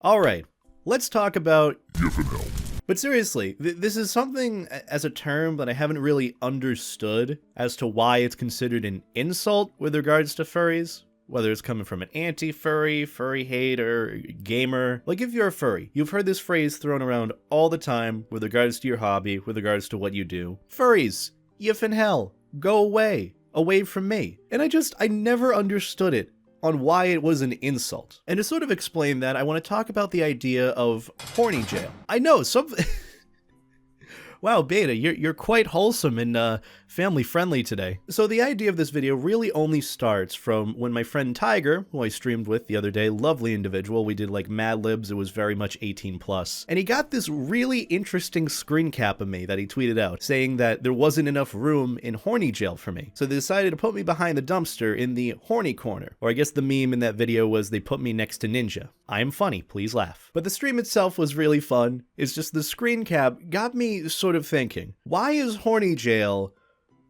Alright, let's talk about Yiff In Hell. But seriously, this is something as a term that I haven't really understood as to why it's considered an insult with regards to furries. Whether it's coming from an anti-furry, furry hater, gamer. Like if you're a furry, you've heard this phrase thrown around all the time with regards to your hobby, with regards to what you do. Furries, yiff in hell, go away from me. And I never understood it on why it was an insult. And to sort of explain that, I want to talk about the idea of Horny Jail. I know, some... Wow, Beta, you're quite wholesome and family-friendly today. So the idea of this video really only starts from when my friend Tiger, who I streamed with the other day, lovely individual, we did like Mad Libs, it was very much 18+, and he got this really interesting screen cap of me that he tweeted out, saying that there wasn't enough room in Horny Jail for me. So they decided to put me behind the dumpster in the horny corner. Or I guess the meme in that video was they put me next to Ninja. I am funny, please laugh. But the stream itself was really fun. It's just the screen cap got me sort of thinking, why is Horny Jail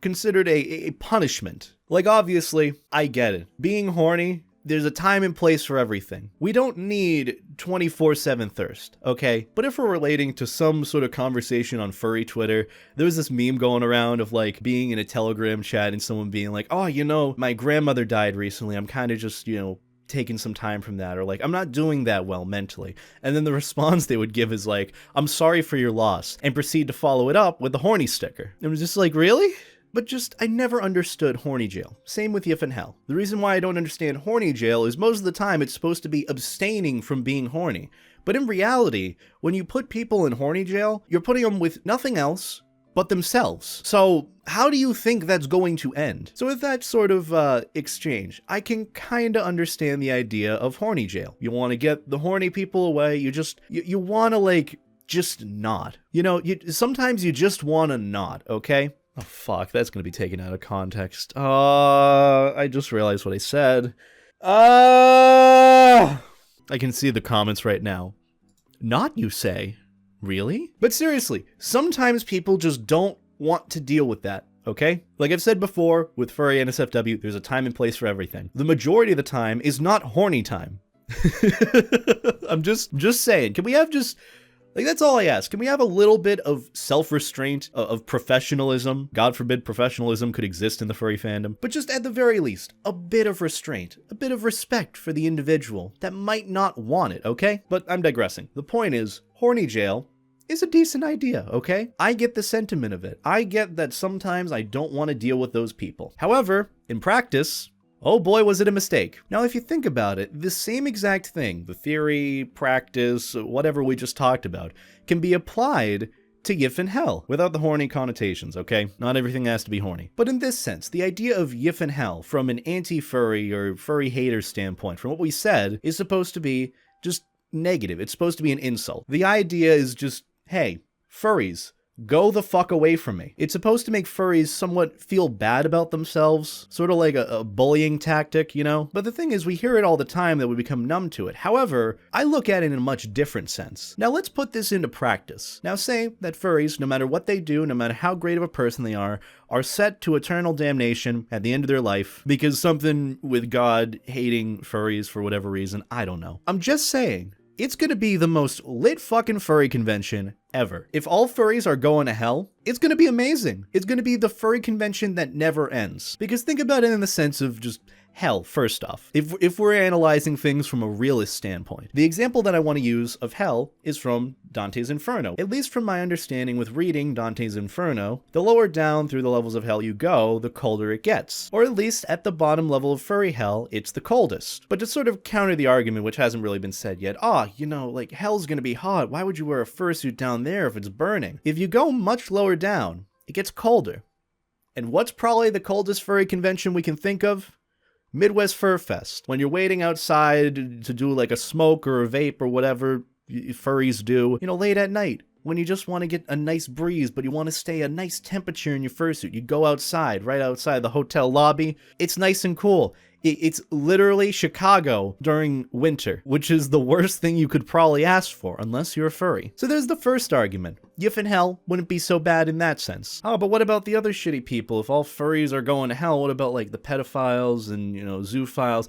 considered a punishment? Like, obviously, I get it. Being horny, there's a time and place for everything. We don't need 24/7 thirst, okay? But if we're relating to some sort of conversation on furry Twitter, there was this meme going around of like being in a Telegram chat and someone being like, oh, you know, my grandmother died recently. I'm kind of just, you know, taking some time from that, or like, I'm not doing that well mentally. And then the response they would give is like, I'm sorry for your loss, and proceed to follow it up with the horny sticker. It was just like, really? But just, I never understood Horny Jail. Same with Yiff In Hell. The reason why I don't understand Horny Jail is most of the time it's supposed to be abstaining from being horny. But in reality, when you put people in Horny Jail, you're putting them with nothing else but themselves. So how do you think that's going to end? So with that sort of exchange, I can kinda understand the idea of Horny Jail. You want to get the horny people away, you want to like, just not. You know, sometimes you just want to not, okay? Oh fuck, that's gonna be taken out of context. I just realized what I said. I can see the comments right now. Not, you say? Really? But seriously, sometimes people just don't want to deal with that, okay? Like I've said before, with furry NSFW, there's a time and place for everything. The majority of the time is not horny time. I'm just saying, can we have just... Like, that's all I ask. Can we have a little bit of self-restraint, of professionalism? God forbid professionalism could exist in the furry fandom. But just at the very least, a bit of restraint, a bit of respect for the individual that might not want it, okay? But I'm digressing. The point is, Horny Jail is a decent idea, okay? I get the sentiment of it. I get that sometimes I don't want to deal with those people. However, in practice... oh boy, was it a mistake. Now, if you think about it, the same exact thing, the theory, practice, whatever we just talked about, can be applied to Yiff In Hell, without the horny connotations, okay? Not everything has to be horny. But in this sense, the idea of Yiff In Hell, from an anti-furry or furry hater standpoint, from what we said, is supposed to be just negative. It's supposed to be an insult. The idea is just, hey, furries, go the fuck away from me. It's supposed to make furries somewhat feel bad about themselves, sort of like a bullying tactic, you know? But the thing is, we hear it all the time that we become numb to it. However, I look at it in a much different sense. Now let's put this into practice. Now say that furries, no matter what they do, no matter how great of a person they are set to eternal damnation at the end of their life because something with God hating furries for whatever reason, I don't know. I'm just saying, it's gonna be the most lit fucking furry convention ever. If all furries are going to hell, it's gonna be amazing. It's gonna be the furry convention that never ends. Because think about it in the sense of just hell, first off. If we're analyzing things from a realist standpoint, the example that I want to use of hell is from Dante's Inferno. At least from my understanding with reading Dante's Inferno, the lower down through the levels of hell you go, the colder it gets. Or at least at the bottom level of Furry Hell, it's the coldest. But to sort of counter the argument, which hasn't really been said yet, you know, like hell's gonna be hot, why would you wear a fursuit down there if it's burning? If you go much lower down, it gets colder. And what's probably the coldest furry convention we can think of? Midwest Fur Fest. When you're waiting outside to do like a smoke or a vape or whatever furries do, you know, late at night, when you just want to get a nice breeze, but you want to stay a nice temperature in your fursuit, you go outside, right outside the hotel lobby. It's nice and cool. It's literally Chicago during winter, which is the worst thing you could probably ask for, unless you're a furry. So there's the first argument. Yiff In Hell wouldn't be so bad in that sense. Oh, but what about the other shitty people? If all furries are going to hell, what about like the pedophiles and, you know, zoophiles?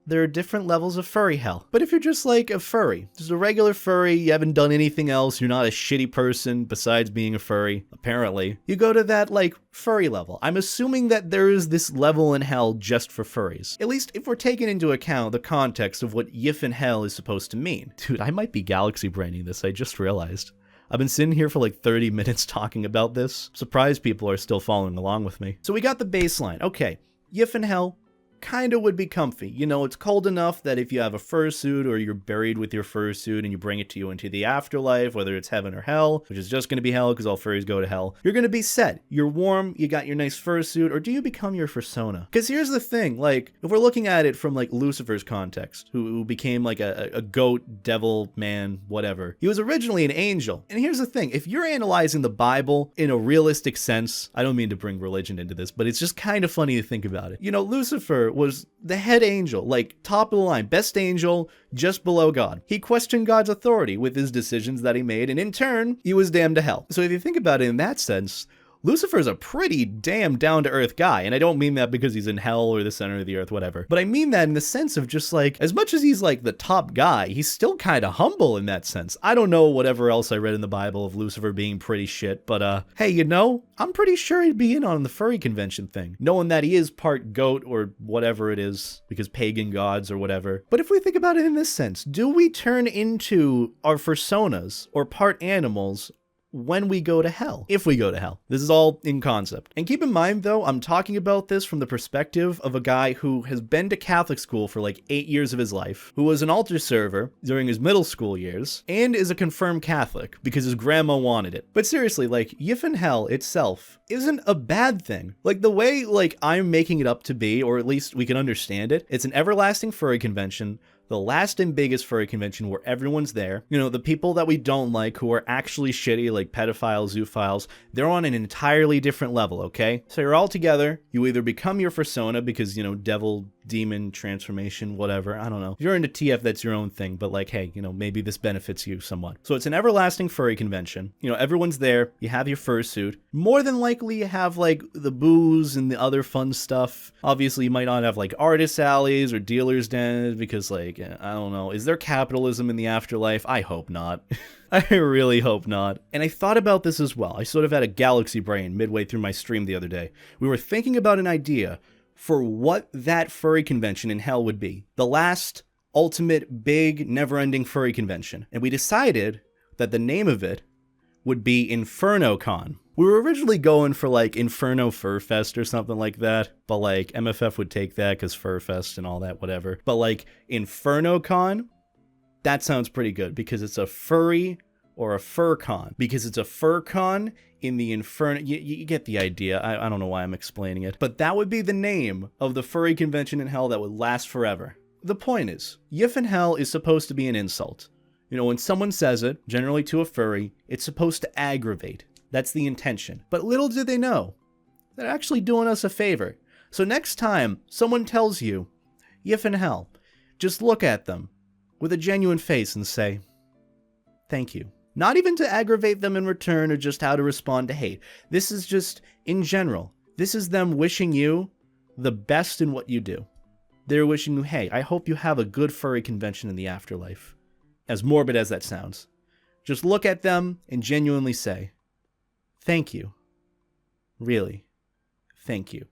there are different levels of furry hell. But if you're just like a furry, just a regular furry, you haven't done anything else, you're not a shitty person besides being a furry, apparently, you go to that, like, furry level. I'm assuming that there is this level in hell just for furries. At least if we're taking into account the context of what Yiff In Hell is supposed to mean. Dude, I might be galaxy braining this, I just realized. I've been sitting here for like 30 minutes talking about this. Surprised people are still following along with me. So we got the baseline. Okay, Yiff In Hell kinda would be comfy. You know, it's cold enough that if you have a fursuit or you're buried with your fursuit and you bring it to you into the afterlife, whether it's heaven or hell, which is just gonna be hell because all furries go to hell, you're gonna be set. You're warm, you got your nice fursuit, or do you become your fursona? Because here's the thing, like, if we're looking at it from like Lucifer's context, who became like a goat, devil, man, whatever. He was originally an angel. And here's the thing, if you're analyzing the Bible in a realistic sense, I don't mean to bring religion into this, but it's just kind of funny to think about it. You know, Lucifer was the head angel, like top of the line, best angel, just below God. He questioned God's authority with his decisions that he made, and in turn, he was damned to hell. So if you think about it in that sense, Lucifer's a pretty damn down-to-earth guy, and I don't mean that because he's in hell or the center of the earth, whatever. But I mean that in the sense of just like, as much as he's like the top guy, he's still kind of humble in that sense. I don't know whatever else I read in the Bible of Lucifer being pretty shit, but hey, you know, I'm pretty sure he'd be in on the furry convention thing, knowing that he is part goat or whatever it is, because pagan gods or whatever. But if we think about it in this sense, do we turn into our fursonas or part animals when we go to hell? If we go to hell. This is all in concept. And keep in mind though, I'm talking about this from the perspective of a guy who has been to Catholic school for like 8 years of his life, who was an altar server during his middle school years, and is a confirmed Catholic because his grandma wanted it. But seriously, like, Yiff In Hell itself isn't a bad thing. Like, the way, like, I'm making it up to be, or at least we can understand it, it's an everlasting furry convention, the last and biggest furry convention where everyone's there. You know, the people that we don't like, who are actually shitty, like pedophiles, zoophiles, they're on an entirely different level, okay? So you're all together, you either become your fursona because, you know, devil, demon, transformation, whatever, I don't know. If you're into TF, that's your own thing, but like, hey, you know, maybe this benefits you somewhat. So it's an everlasting furry convention. You know, everyone's there, you have your fursuit. More than likely you have like the booze and the other fun stuff. Obviously you might not have like artist alleys or dealers dens because like, I don't know, is there capitalism in the afterlife? I hope not. I really hope not. And I thought about this as well. I sort of had a galaxy brain midway through my stream the other day. We were thinking about an idea for what that furry convention in hell would be. The last, ultimate, big, never-ending furry convention. And we decided that the name of it would be InfernoCon. We were originally going for like Inferno Fur Fest or something like that, but like MFF would take that because Fur Fest and all that, whatever. But like InfernoCon, that sounds pretty good because it's a furry or a fur con. Because it's a fur con in the Inferno, you get the idea. I don't know why I'm explaining it, but that would be the name of the furry convention in hell that would last forever. The point is, Yiff In Hell is supposed to be an insult. You know, when someone says it, generally to a furry, it's supposed to aggravate. That's the intention. But little do they know, they're actually doing us a favor. So next time someone tells you, Yiff In Hell, just look at them with a genuine face and say, thank you. Not even to aggravate them in return or just how to respond to hate. This is just, in general, this is them wishing you the best in what you do. They're wishing you, hey, I hope you have a good furry convention in the afterlife. As morbid as that sounds. Just look at them and genuinely say, thank you. Really, thank you.